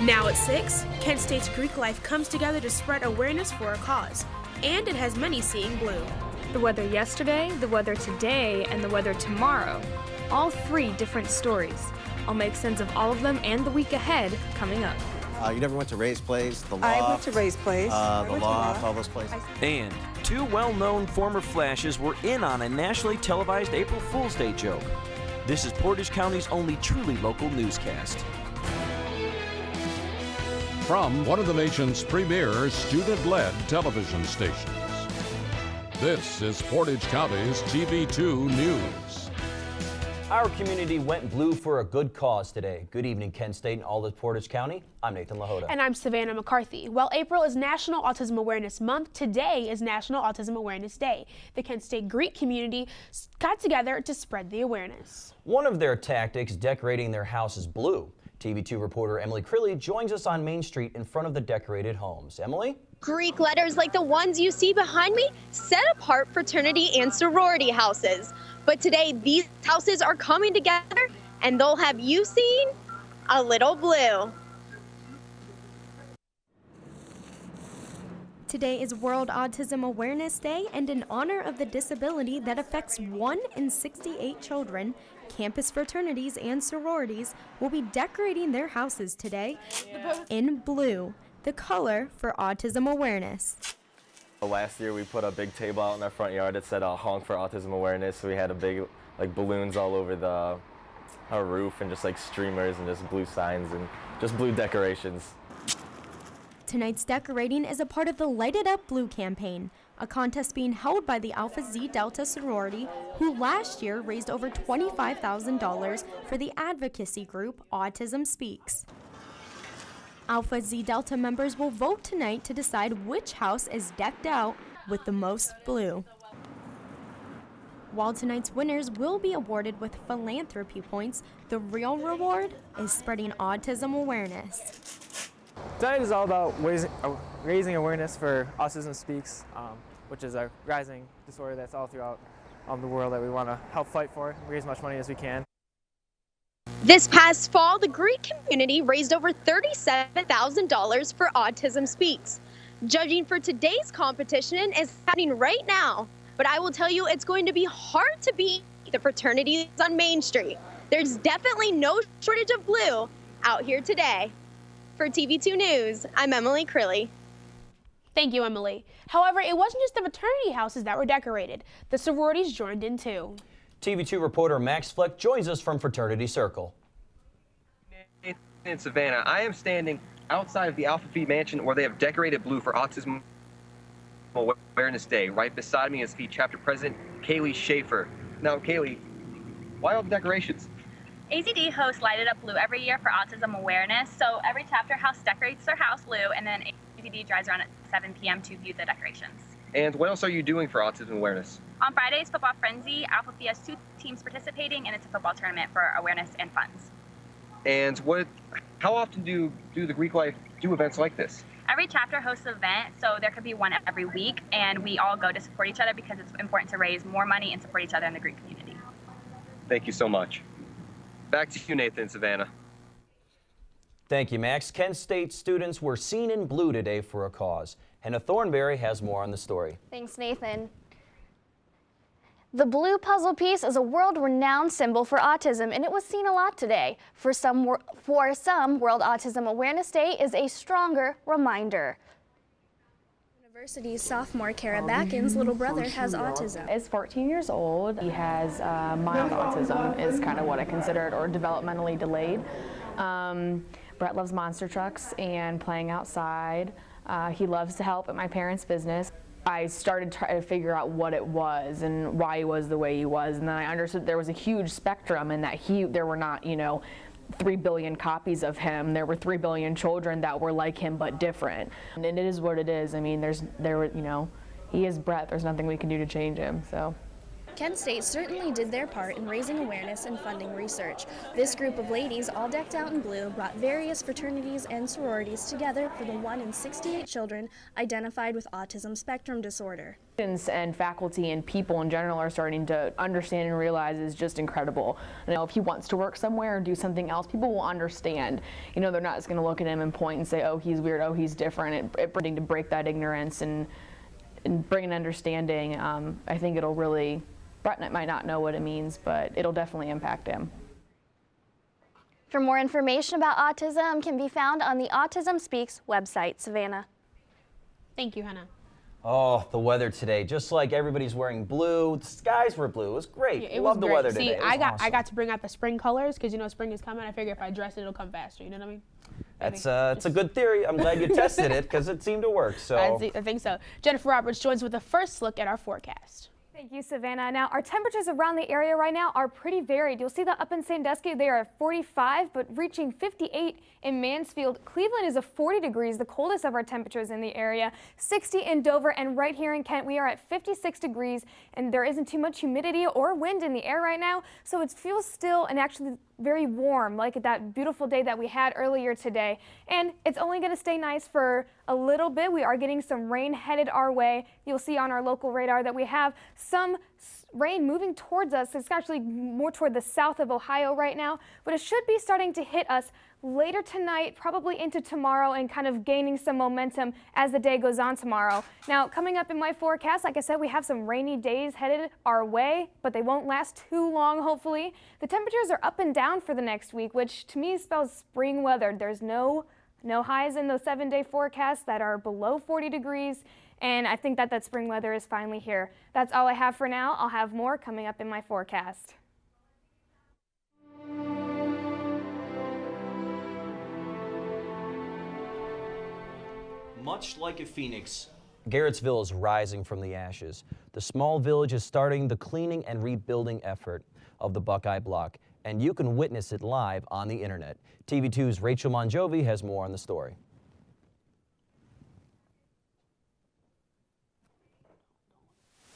Now at 6, Kent State's Greek life comes together to spread awareness for a cause, and it has many seeing blue. The weather yesterday, the weather today, and the weather tomorrow. All 3 different stories. I'll make sense of all of them and the week ahead coming up. You never went to Ray's Place, the Loft? I went to Ray's Place. The Loft, all those places. And 2 well-known former Flashes were in on a nationally televised April Fool's Day joke. This is Portage County's only truly local newscast. From one of the nation's premier student-led television stations, this is Portage County's TV2 News. Our community went blue for a good cause today. Good evening, Kent State and all of Portage County. I'm Nathan LaHoda. And I'm Savannah McCarthy. While April is National Autism Awareness Month, today is National Autism Awareness Day. The Kent State Greek community got together to spread the awareness. One of their tactics, decorating their houses blue. TV2 reporter Emily Crilly joins us on Main Street in front of the decorated homes. Emily? Greek letters like the ones you see behind me set apart fraternity and sorority houses. But today, these houses are coming together and they'll have you seen a little blue. Today is World Autism Awareness Day, and in honor of the disability that affects 1 in 68 children, campus fraternities and sororities will be decorating their houses today in blue, the color for autism awareness. Last year we put a big table out in our front yard that said honk for autism awareness. So we had a big balloons all over our roof and just streamers and just blue signs and just blue decorations. Tonight's decorating is a part of the Light It Up Blue campaign, a contest being held by the Alpha Zeta Delta sorority, who last year raised over $25,000 for the advocacy group Autism Speaks. Alpha Zeta Delta members will vote tonight to decide which house is decked out with the most blue. While tonight's winners will be awarded with philanthropy points, the real reward is spreading autism awareness. Tonight is all about raising awareness for Autism Speaks, which is a rising disorder that's all throughout the world that we want to help fight for, raise as much money as we can. This past fall, the Greek community raised over $37,000 for Autism Speaks. Judging for today's competition is happening right now, but I will tell you it's going to be hard to beat the fraternities on Main Street. There's definitely no shortage of blue out here today. For TV2 News, I'm Emily Crilly. Thank you, Emily. However, it wasn't just the fraternity houses that were decorated. The sororities joined in too. TV2 reporter Max Fleck joins us from Fraternity Circle. Nathan and Savannah, I am standing outside of the Alpha Phi Mansion where they have decorated blue for Autism Awareness Day. Right beside me is Phi Chapter President Kaylee Schaefer. Now, Kaylee, why all the decorations? AZD hosts Light It Up Blue every year for autism awareness. So every chapter house decorates their house blue, and then AZD drives around at 7 p.m. to view the decorations. And what else are you doing for autism awareness? On Friday's Football Frenzy, Alpha Phi has 2 teams participating, and it's a football tournament for awareness and funds. And how often do the Greek life do events like this? Every chapter hosts an event, so there could be one every week, and we all go to support each other because it's important to raise more money and support each other in the Greek community. Thank you so much. Back to you, Nathan and Savannah. Thank you, Max. Kent State students were seen in blue today for a cause. Hannah Thornberry has more on the story. Thanks, Nathan. The blue puzzle piece is a world-renowned symbol for autism, and it was seen a lot today. For some, World Autism Awareness Day is a stronger reminder. University sophomore Kara Backin's little brother has autism. Is 14 years old. He has mild autism is kind of what I consider it, or developmentally delayed. Brett loves monster trucks and playing outside. He loves to help at my parents' business. I started trying to figure out what it was and why he was the way he was, and then I understood there was a huge spectrum and that there were not, 3 billion copies of him. There were 3 billion children that were like him but different. And it is what it is. I mean, he is Brett. There's nothing we can do to change him. So. Kent State certainly did their part in raising awareness and funding research. This group of ladies, all decked out in blue, brought various fraternities and sororities together for the 1 in 68 children identified with autism spectrum disorder. Students and faculty and people in general are starting to understand and realize is just incredible. You know, if he wants to work somewhere or do something else, people will understand. You know, they're not just going to look at him and point and say, oh, he's weird, oh, he's different. It to break that ignorance and bring an understanding. I think it'll really, Brett might not know what it means, but it'll definitely impact him. For more information about autism can be found on the Autism Speaks website. Savannah. Thank you, Hannah. Oh, the weather today, just like everybody's wearing blue. The skies were blue. It was great. Yeah, Love the weather See, today. I got to bring out the spring colors because you know spring is coming. I figure if I dress it, it'll come faster. You know what I mean? It's a good theory. I'm glad you tested it because it seemed to work. So I think so. Jennifer Roberts joins with a first look at our forecast. Thank you, Savannah. Now, our temperatures around the area right now are pretty varied. You'll see that up in Sandusky, they are at 45, but reaching 58 in Mansfield. Cleveland is at 40 degrees, the coldest of our temperatures in the area. 60 in Dover, and right here in Kent, we are at 56 degrees, and there isn't too much humidity or wind in the air right now, so it feels still and actually very warm, like that beautiful day that we had earlier today. And it's only going to stay nice for a little bit. We are getting some rain headed our way. You'll see on our local radar that we have some rain moving towards us. It's actually more toward the south of Ohio right now, but it should be starting to hit us later tonight, probably into tomorrow, and kind of gaining some momentum as the day goes on tomorrow. Now, coming up in my forecast, like I said, we have some rainy days headed our way, but they won't last too long, hopefully. The temperatures are up and down for the next week, which to me spells spring weather. There's no highs in those 7-day forecasts that are below 40 degrees, and I think that spring weather is finally here. That's all I have for now. I'll have more coming up in my forecast. much like a phoenix, Garrettsville is rising from the ashes. The small village is starting the cleaning and rebuilding effort of the Buckeye Block, and you can witness it live on the internet. TV2's Rachel Monjovi has more on the story.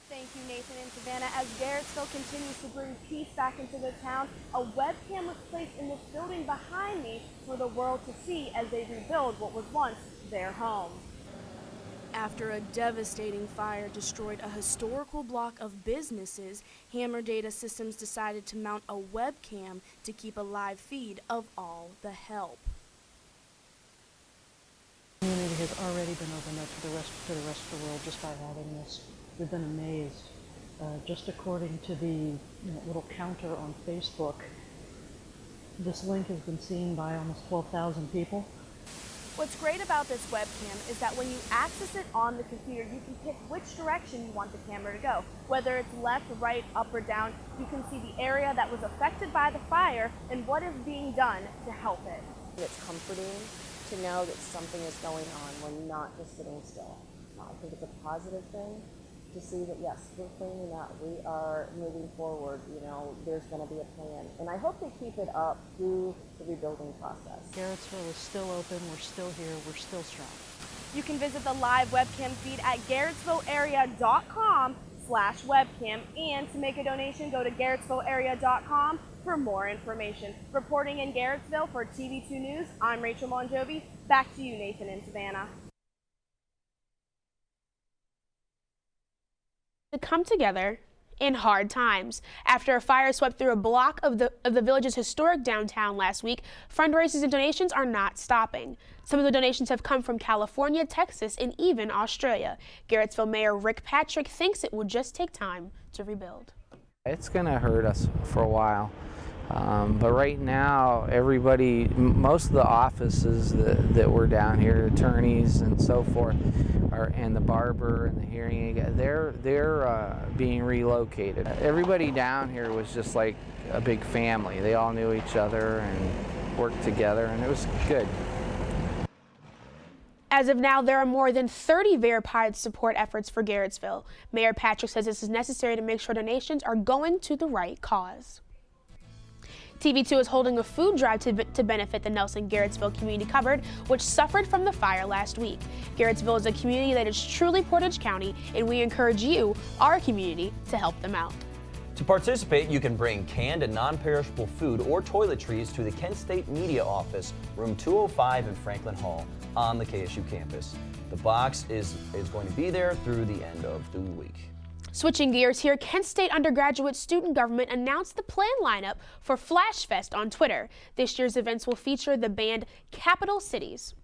Thank you, Nathan and Savannah. As Garrettsville continues to bring peace back into the town, a webcam was placed in this building behind me for the world to see as they rebuild what was once their home. After a devastating fire destroyed a historical block of businesses, Hammer Data Systems decided to mount a webcam to keep a live feed of all the help. The community has already been opened up to the rest of the world just by having this. We've been amazed. Just according to the little counter on Facebook, this link has been seen by almost 12,000 people. What's great about this webcam is that when you access it on the computer, you can pick which direction you want the camera to go. Whether it's left, right, up, or down, you can see the area that was affected by the fire and what is being done to help it. It's comforting to know that something is going on. We're not just sitting still. I think it's a positive thing to see that, yes, we're cleaning up, we are moving forward, there's going to be a plan. And I hope they keep it up through the rebuilding process. Garrettsville is still open, we're still here, we're still strong. You can visit the live webcam feed at garrettsvillearea.com/webcam, and to make a donation, go to garrettsvillearea.com for more information. Reporting in Garrettsville for TV2 News, I'm Rachel Monjovi. Back to you, Nathan and Savannah. To come together in hard times. After a fire swept through a block of the village's historic downtown last week, fundraisers and donations are not stopping. Some of the donations have come from California, Texas, and even Australia. Garrettsville Mayor Rick Patrick thinks it will just take time to rebuild. It's going to hurt us for a while. But right now, everybody, most of the offices that were down here, attorneys and so forth, and the barber and the hearing aid, they're being relocated. Everybody down here was just like a big family. They all knew each other and worked together, and it was good. As of now, there are more than 30 verified support efforts for Garrettsville. Mayor Patrick says this is necessary to make sure donations are going to the right cause. TV2 is holding a food drive to benefit the Nelson Garrettsville Community Cupboard, which suffered from the fire last week. Garrettsville is a community that is truly Portage County, and we encourage you, our community, to help them out. To participate, you can bring canned and non-perishable food or toiletries to the Kent State Media Office, room 205 in Franklin Hall on the KSU campus. The box is going to be there through the end of the week. Switching gears here, Kent State undergraduate student government announced the planned lineup for Flash Fest on Twitter. This year's events will feature the band Capital Cities.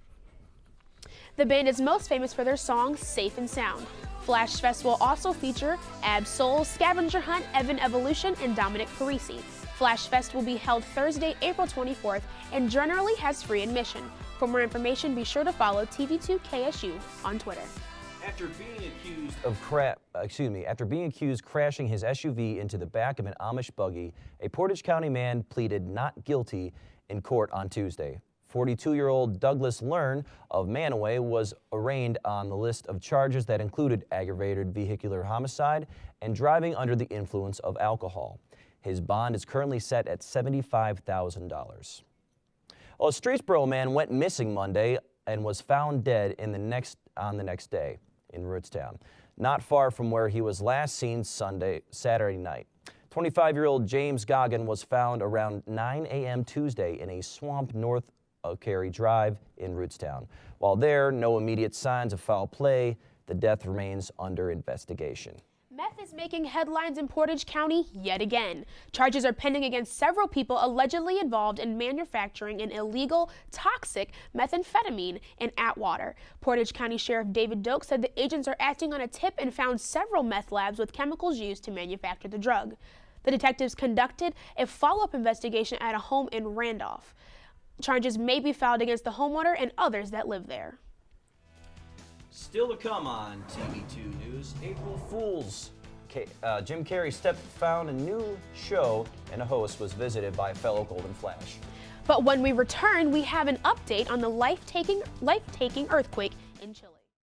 The band is most famous for their song Safe and Sound. Flash Fest will also feature Ab Soul, Scavenger Hunt, Evan Evolution, and Dominic Parisi. Flash Fest will be held Thursday, April 24th, and generally has free admission. For more information, be sure to follow TV2KSU on Twitter. After being accused crashing his SUV into the back of an Amish buggy, a Portage County man pleaded not guilty in court on Tuesday. 42-year-old Douglas Learn of Manaway was arraigned on the list of charges that included aggravated vehicular homicide and driving under the influence of alcohol. His bond is currently set at $75,000. Well, a Streetsboro man went missing Monday and was found dead on the next day in Rootstown, not far from where he was last seen Saturday night. 25-year-old James Goggin was found around 9 a.m. Tuesday in a swamp north of Cary Drive in Rootstown. While there, no immediate signs of foul play. The death remains under investigation. Meth is making headlines in Portage County yet again. Charges are pending against several people allegedly involved in manufacturing an illegal, toxic methamphetamine in Atwater. Portage County Sheriff David Doak said the agents are acting on a tip and found several meth labs with chemicals used to manufacture the drug. The detectives conducted a follow-up investigation at a home in Randolph. Charges may be filed against the homeowner and others that live there. Still to come on TV2 News, April Fools. Jim Carrey found a new show, and a host was visited by a fellow Golden Flash. But when we return, we have an update on the life-taking earthquake in Chile.